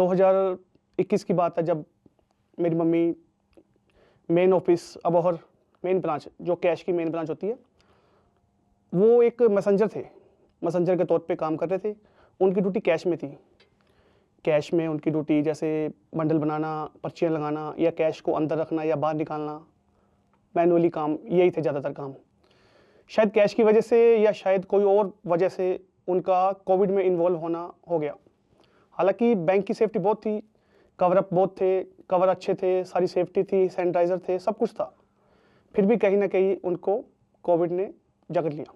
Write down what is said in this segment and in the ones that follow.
2021 की बात है, जब मेरी mummy main office Abohar main branch, जो कैश की मेन ब्रांच होती है, वो एक मैसेंजर थे, मैसेंजर के तौर पे काम कर रहे थे। उनकी ड्यूटी कैश में थी। कैश में उनकी ड्यूटी जैसे बंडल बनाना, पर्चियाँ लगाना, या कैश को अंदर रखना या बाहर निकालना, मैनुअली काम, यही थे ज़्यादातर काम। शायद कैश की वजह से या शायद कोई और वजह से उनका कोविड में इन्वॉल्व होना हो गया। हालांकि बैंक की सेफ्टी बहुत थी, कवर अप बहुत थे, कवर अच्छे थे, सारी सेफ्टी थी, सैनिटाइज़र थे, सब कुछ था। फिर भी कहीं ना कहीं उनको कोविड ने जकड़ लिया।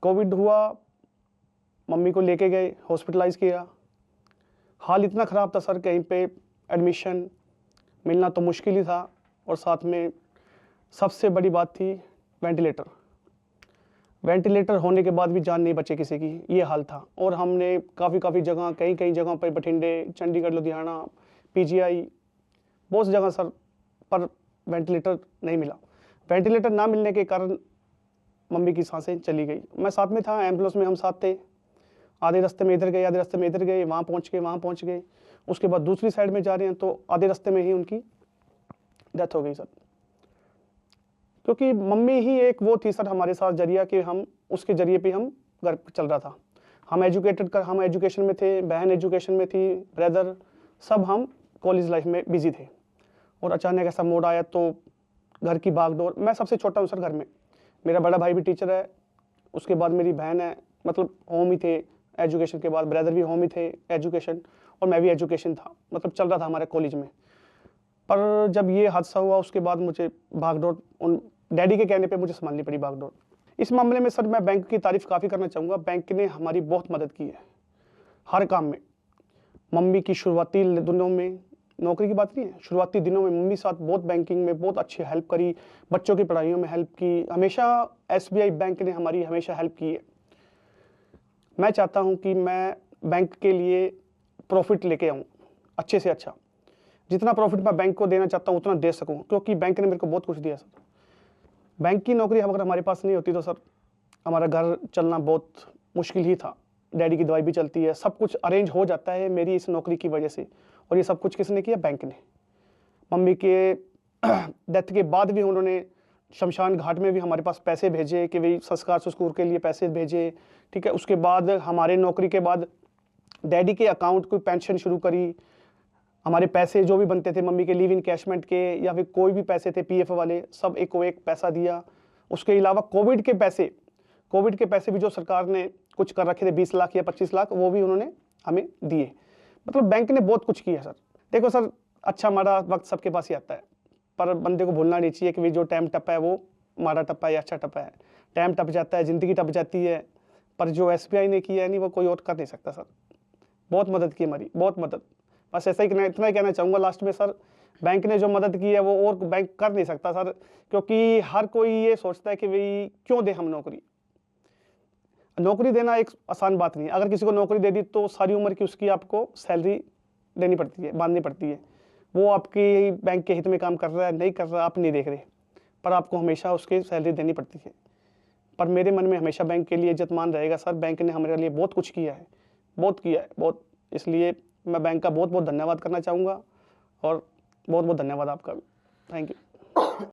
कोविड हुआ, मम्मी को लेके गए, हॉस्पिटलाइज किया। हाल इतना ख़राब था सर, कहीं पे एडमिशन मिलना तो मुश्किल ही था, और साथ में सबसे बड़ी बात थी वेंटिलेटर। वेंटिलेटर होने के बाद भी जान नहीं बचे किसी की, ये हाल था। और हमने काफ़ी जगह, कई जगहों पर, बठिंडे, चंडीगढ़, लुधियाना, पीजीआई, बहुत सी जगह सर, पर वेंटिलेटर नहीं मिला। वेंटिलेटर ना मिलने के कारण मम्मी की सांसें चली गई। मैं साथ में था, एम्बुलेंस में हम साथ थे। आधे रास्ते में इधर गए, आधे रास्ते में इधर गए, वहाँ पहुँच गए। उसके बाद दूसरी साइड में जा रहे हैं तो आधे रास्ते में ही उनकी डेथ हो गई सर। क्योंकि मम्मी ही एक वो थी सर हमारे साथ जरिया, कि हम उसके जरिए पे हम घर चल रहा था। हम एजुकेशन में थे, बहन एजुकेशन में थी, ब्रदर, सब हम कॉलेज लाइफ में बिजी थे। और अचानक ऐसा मोड़ आया तो घर की भागदौड़। मैं सबसे छोटा हूँ सर घर में, मेरा बड़ा भाई भी टीचर है, उसके बाद मेरी बहन है, मतलब होम ही थे एजुकेशन के बाद, ब्रदर भी होम ही थे एजुकेशन, और मैं भी एजुकेशन था, मतलब चल रहा था हमारे कॉलेज में। पर जब ये हादसा हुआ उसके बाद मुझे भागदौड़, उन डैडी के कहने पे मुझे संभालनी पड़ी भागदौड़। इस मामले में सर मैं बैंक की तारीफ काफ़ी करना चाहूँगा। बैंक ने हमारी बहुत मदद की है हर काम में। मम्मी की शुरुआती दिनों में, नौकरी की बात नहीं है, शुरुआती दिनों में मम्मी साथ बहुत बैंकिंग में बहुत अच्छी हेल्प करी, बच्चों की पढ़ाइयों में हेल्प की। हमेशा एसबीआई बैंक ने हमारी हमेशा हेल्प की है। मैं चाहता हूँ कि मैं बैंक के लिए प्रॉफिट लेके आऊँ अच्छे से अच्छा। जितना प्रॉफिट मैं बैंक को देना चाहता हूँ उतना दे सकूँ, क्योंकि बैंक ने मेरे को बहुत कुछ दिया सर। बैंक की नौकरी अगर हमारे पास नहीं होती तो सर हमारा घर चलना बहुत मुश्किल ही था। डैडी की दवाई भी चलती है, सब कुछ अरेंज हो जाता है मेरी इस नौकरी की वजह से। और ये सब कुछ किसने किया? बैंक ने। मम्मी के डेथ के बाद भी उन्होंने शमशान घाट में भी हमारे पास पैसे भेजे कि भाई संस्कार सुस्कूर के लिए पैसे भेजे, ठीक है। उसके बाद हमारे नौकरी के बाद डैडी के अकाउंट को पेंशन शुरू करी। हमारे पैसे जो भी बनते थे मम्मी के लीव इनकैशमेंट के या फिर कोई भी पैसे थे पीएफ वाले, सब एक को एक पैसा दिया। उसके अलावा कोविड के पैसे भी जो सरकार ने कुछ कर रखे थे 20 लाख या 25 लाख, वो भी उन्होंने हमें दिए। मतलब बैंक ने बहुत कुछ किया सर। देखो सर, अच्छा माड़ा वक्त सबके पास ही आता है, पर बंदे को भूलना नहीं चाहिए कि भाई जो टाइम टप्पा है वो माड़ा टप्पा है या अच्छा टप्पा है। टाइम टप जाता है, ज़िंदगी टप जाती है, पर जो एसबीआई ने किया है नहीं वो कोई और कर नहीं सकता सर। बहुत मदद की हमारी, बहुत मदद। बस ऐसा ही इतना ही कहना चाहूँगा लास्ट में सर, बैंक ने जो मदद की है वो और बैंक कर नहीं सकता सर, क्योंकि हर कोई ये सोचता है कि भाई क्यों दें हम नौकरी। नौकरी देना एक आसान बात नहीं है। अगर किसी को नौकरी दे दी तो सारी उम्र की उसकी आपको सैलरी देनी पड़ती है, बांधनी पड़ती है। वो आपकी बैंक के हित में काम कर रहा है नहीं कर रहा आप नहीं देख रहे, पर आपको हमेशा उसकी सैलरी देनी पड़ती है। पर मेरे मन में हमेशा बैंक के लिए इज्जतमान रहेगा सर। बैंक ने हमारे लिए बहुत कुछ किया है, बहुत किया है, बहुत। इसलिए मैं बैंक का बहुत बहुत धन्यवाद करना चाहूँगा, और बहुत बहुत धन्यवाद आपका भी। Thank you.